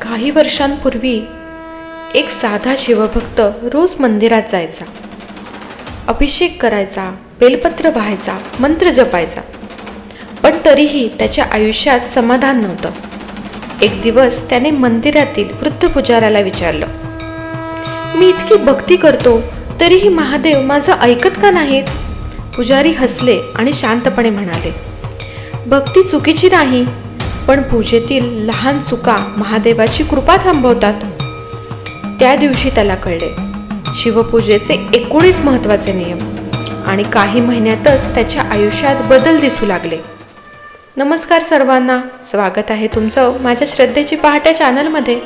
काही वर्षांपूर्वी एक साधा शिवभक्त रोज मंदिरात जायचा, अभिषेक करायचा, बेलपत्र वाहायचा, मंत्र जपायचा. पण तरीही त्याच्या आयुष्यात समाधान नव्हतं. एक दिवस त्याने मंदिरातील वृद्ध पुजाऱ्याला विचारलं, मी इतकी भक्ती करतो तरीही महादेव माझं ऐकत का नाहीत? पुजारी हसले आणि शांतपणे म्हणाले, भक्ती चुकीची नाही, पण पूजेतील लहान चुका महादेवाची कृपा थांबवतात. त्या दिवशी त्याला कळले शिवपूजेचे 19 महत्त्वाचे नियम आणि काही महिन्यातच त्याच्या आयुष्यात बदल दिसू लागले. नमस्कार सर्वांना, स्वागत आहे तुमचं माझ्या श्रद्धेची पहाटे चॅनलमध्ये.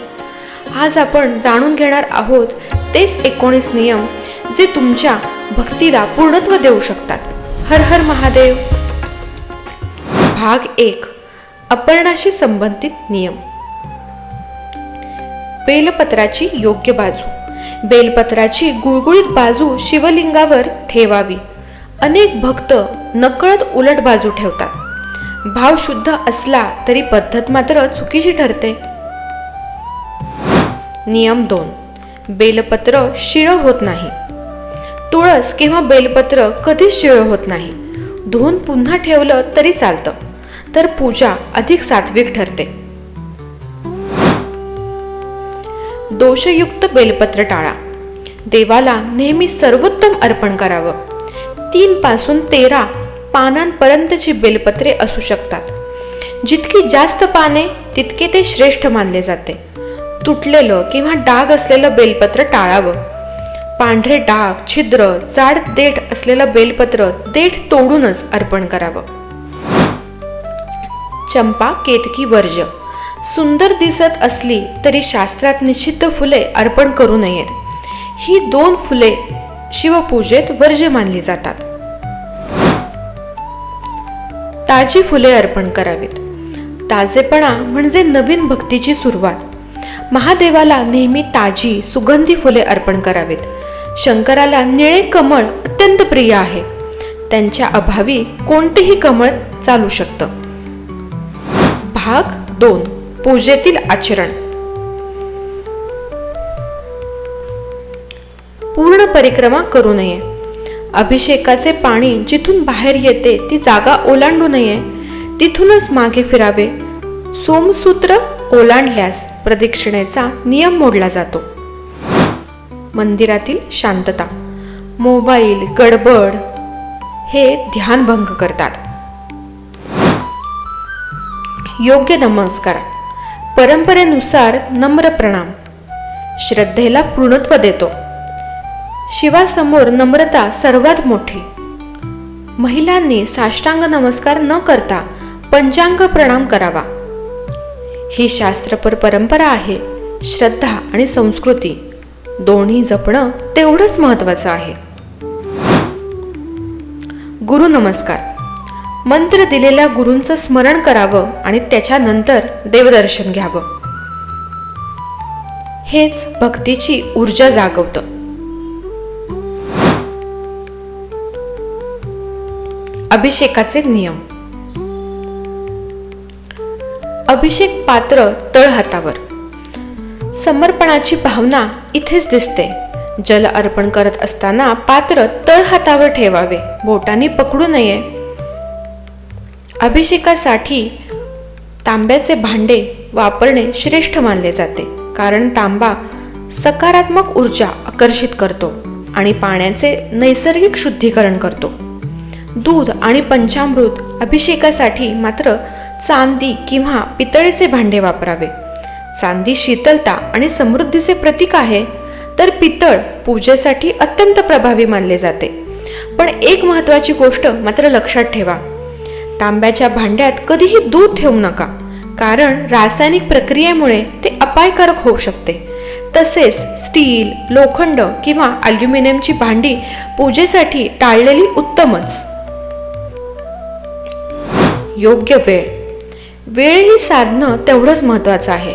आज आपण जाणून घेणार आहोत तेच 19 नियम जे तुमच्या भक्तीला पूर्णत्व देऊ शकतात. हर हर महादेव. भाग 1. अपर्णाशी संबंधित नियम. बेलपत्राची योग्य बाजू. बेलपत्राची गुळगुळीत बाजू शिवलिंगावर ठेवावी. अनेक भक्त नकळत उलट बाजू ठेवतात. भाव शुद्ध असला तरी पद्धत मात्र चुकीची ठरते. नियम 2. बेलपत्र शिळं होत नाही. तुळस किंवा बेलपत्र कधीच शिळं होत नाही. धुवून पुन्हा ठेवलं तरी चालतं, तर पूजा अधिक सात्विक ठरते. दोषयुक्त बेलपत्र टाळा. देवाला नेहमी सर्वोत्तम अर्पण करावं. 3 पासून 13 पानांपर्यंतची बेलपत्रे असू शकतात. जितकी जास्त पाने तितके ते श्रेष्ठ मानले जाते. तुटलेलं किंवा डाग असलेलं बेलपत्र टाळावं. पांढरे डाग, छिद्र, जाड देठ असलेलं बेलपत्र देठ तोडूनच अर्पण करावं. चंपा, केतकी वर्ज्य. सुंदर दिसत असली तरी शास्त्रात निषिद्ध फुले अर्पण करू नयेत. ही 2 फुले शिवपूजेत वर्ज्य मानली जातात. ताजी फुले अर्पण करावीत. ताजेपणा म्हणजे नवीन भक्तीची सुरुवात. महादेवाला नेहमी ताजी सुगंधी फुले अर्पण करावीत. शंकराला निळे कमळ अत्यंत प्रिय आहे. त्यांच्या अभावी कोणतेही कमळ चालू शकतं. भाग 2. पूजेतील आचरण. पूर्ण परिक्रमा करू नये. अभिषेकाचे पाणी जिथून बाहेर येते ती जागा ओलांडू नये. तिथूनच मागे फिरावे. सोमसूत्र ओलांडल्यास प्रदक्षिणेचा नियम मोडला जातो. मंदिरातील शांतता. मोबाईल, गडबड हे ध्यानभंग करतात. योग्य नमस्कार. परंपरेनुसार नम्र प्रणाम श्रद्धेला पूर्णत्व देतो. शिवासमोर नम्रता सर्वात मोठी. महिलांनी साष्टांग नमस्कार न करता पंचांग प्रणाम करावा. ही शास्त्रपर परंपरा आहे. श्रद्धा आणि संस्कृती दोन्ही जपणं तेवढंच महत्त्वाचं आहे. गुरु नमस्कार. मंत्र दिलेल्या गुरूंचं स्मरण करावं आणि त्याच्यानंतर देवदर्शन घ्यावं. हेच भक्तीची ऊर्जा जागवतं. अभिषेकाचे नियम. अभिषेक पात्र तळहातावर. समर्पणाची भावना इथेच दिसते. जल अर्पण करत असताना पात्र तळहातावर ठेवावे. बोटांनी पकडू नये. अभिषेकासाठी तांब्याचे भांडे वापरणे श्रेष्ठ मानले जाते, कारण तांबा सकारात्मक ऊर्जा आकर्षित करतो आणि पाण्याचे नैसर्गिक शुद्धीकरण करतो. दूध आणि पंचामृत अभिषेकासाठी मात्र चांदी किंवा पितळेचे भांडे वापरावे. चांदी शीतलता आणि समृद्धीचे प्रतीक आहे, तर पितळ पूजेसाठी अत्यंत प्रभावी मानले जाते. पण एक महत्त्वाची गोष्ट मात्र लक्षात ठेवा. तांब्याच्या भांड्यात कधीही दूध ठेवू नका, कारण रासायनिक प्रक्रियेमुळे ते अपायकारक होऊ शकते. तसेच स्टील, लोखंड किंवा ॲल्युमिनियमची भांडी पूजेसाठी टाळलेली उत्तमच. योग्य वेळ. वेळही साधणं तेवढंच महत्त्वाचं आहे.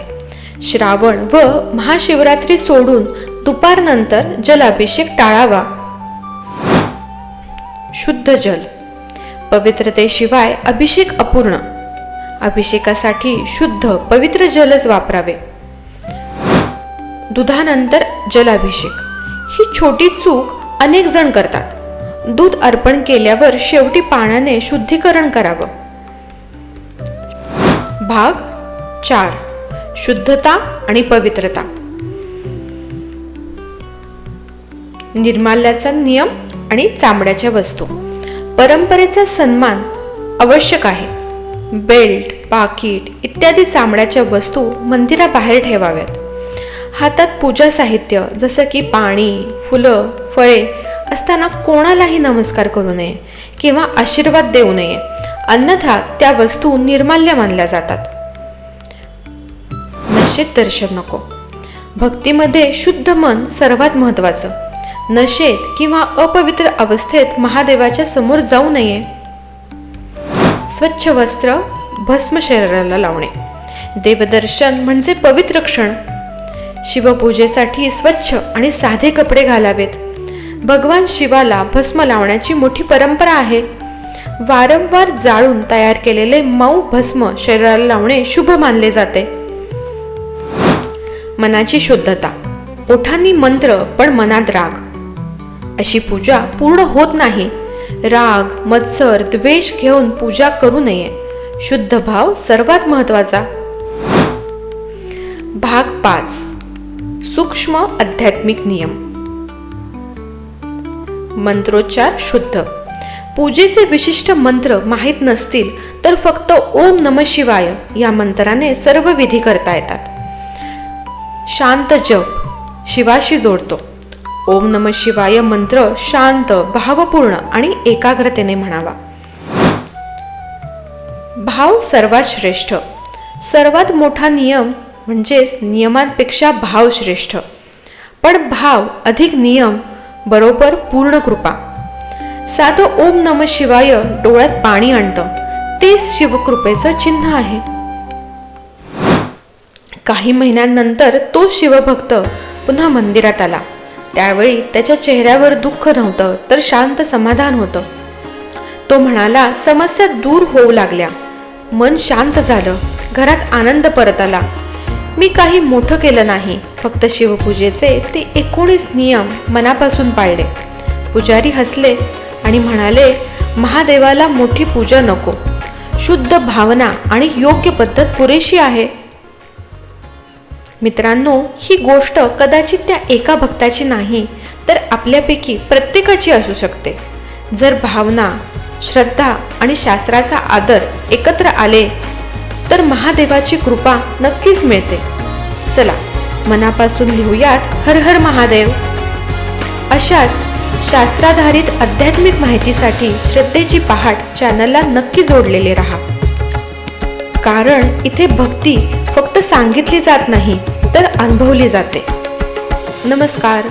श्रावण व महाशिवरात्री सोडून दुपारनंतर जलाभिषेक टाळावा. शुद्ध जल. पवित्रतेशिवाय अभिषेक अपूर्ण. अभिषेकासाठी शुद्ध पवित्र जलच वापरावे. दुधानंतर जलाभिषेक ही छोटी चूक अनेक जण करतात. दूध अर्पण केल्यावर शेवटी पाण्याने शुद्धीकरण करावं. भाग 4. शुद्धता आणि पवित्रता. निर्माल्याचा नियम आणि चामड्याच्या वस्तू. परंपरेचा सन्मान आवश्यक आहे. बेल्ट, पाकिट इत्यादी चामड्याच्या वस्तू मंदिराबाहेर ठेवाव्यात. हातात पूजा साहित्य जसं की पाणी, फुलं, फळे असताना कोणालाही नमस्कार करू नये किंवा आशीर्वाद देऊ नये, अन्यथा त्या वस्तू निर्माल्य मानल्या जातात. नशेत दर्शन नको. भक्तीमध्ये शुद्ध मन सर्वात महत्त्वाचं. नशेत किंवा अपवित्र अवस्थेत महादेवाच्या समोर जाऊ नये. स्वच्छ वस्त्र, भस्म शरीराला लावणे. देवदर्शन म्हणजे पवित्र क्षण. शिवपूजेसाठी स्वच्छ आणि साधे कपडे घालावेत. भगवान शिवाला भस्म लावण्याची मोठी परंपरा आहे. वारंवार जाळून तयार केलेले मऊ भस्म शरीराला लावणे शुभ मानले जाते. मनाची शुद्धता. ओठांनी मंत्र पण मनात राग. अशी पूजा पूर्ण होत नाही. राग, मत्सर, द्वेष घेऊन पूजा करू नये. शुद्ध भाव सर्वात महत्वाचा. भाग 5. सूक्ष्म आध्यात्मिक नियम. मंत्रोच्चार शुद्ध. पूजेचे विशिष्ट मंत्र माहीत नसतील तर फक्त ओम नमः शिवाय या मंत्राने सर्व विधी करता येतात. शांत जप शिवाशी जोडतो. ओम नमः शिवाय मंत्र शांत, भावपूर्ण आणि एकाग्रतेने म्हणावा. भाव सर्वात श्रेष्ठ. सर्वात मोठा नियम म्हणजेच नियमांपेक्षा भाव श्रेष्ठ. पण भाव अधिक नियम बरोबर पूर्ण कृपा. साधं ओम नमः शिवाय डोळ्यात पाणी आणतं, तेच शिवकृपेचं चिन्ह आहे. काही महिन्यांनंतर तो शिवभक्त पुन्हा मंदिरात आला. त्यावेळी त्याच्या चेहऱ्यावर दुःख नव्हतं तर शांत समाधान होतं. तो म्हणाला, समस्या दूर होऊ लागल्या, मन शांत झालं, घरात आनंद परत आला. मी काही मोठं केलं नाही, फक्त शिवपूजेचे ते 19 नियम मनापासून पाळले. पुजारी हसले आणि म्हणाले, महादेवाला मोठी पूजा नको, शुद्ध भावना आणि योग्य पद्धत पुरेशी आहे. मित्रांनो, ही गोष्ट कदाचित त्या एका भक्ताची नाही तर आपल्यापैकी प्रत्येकाची असू शकते. जर भावना, श्रद्धा आणि शास्त्राचा आदर एकत्र आले तर महादेवाची कृपा नक्कीच मिळते. चला मनापासून लिहूयात हर हर महादेव. अशाच शास्त्राधारित आध्यात्मिक माहितीसाठी श्रद्धेची पहाट चॅनलला नक्की जोडलेले राहा. कारण इथे भक्ती फक्त सांगितली जात नाही तर अनुभवली जाते. नमस्कार.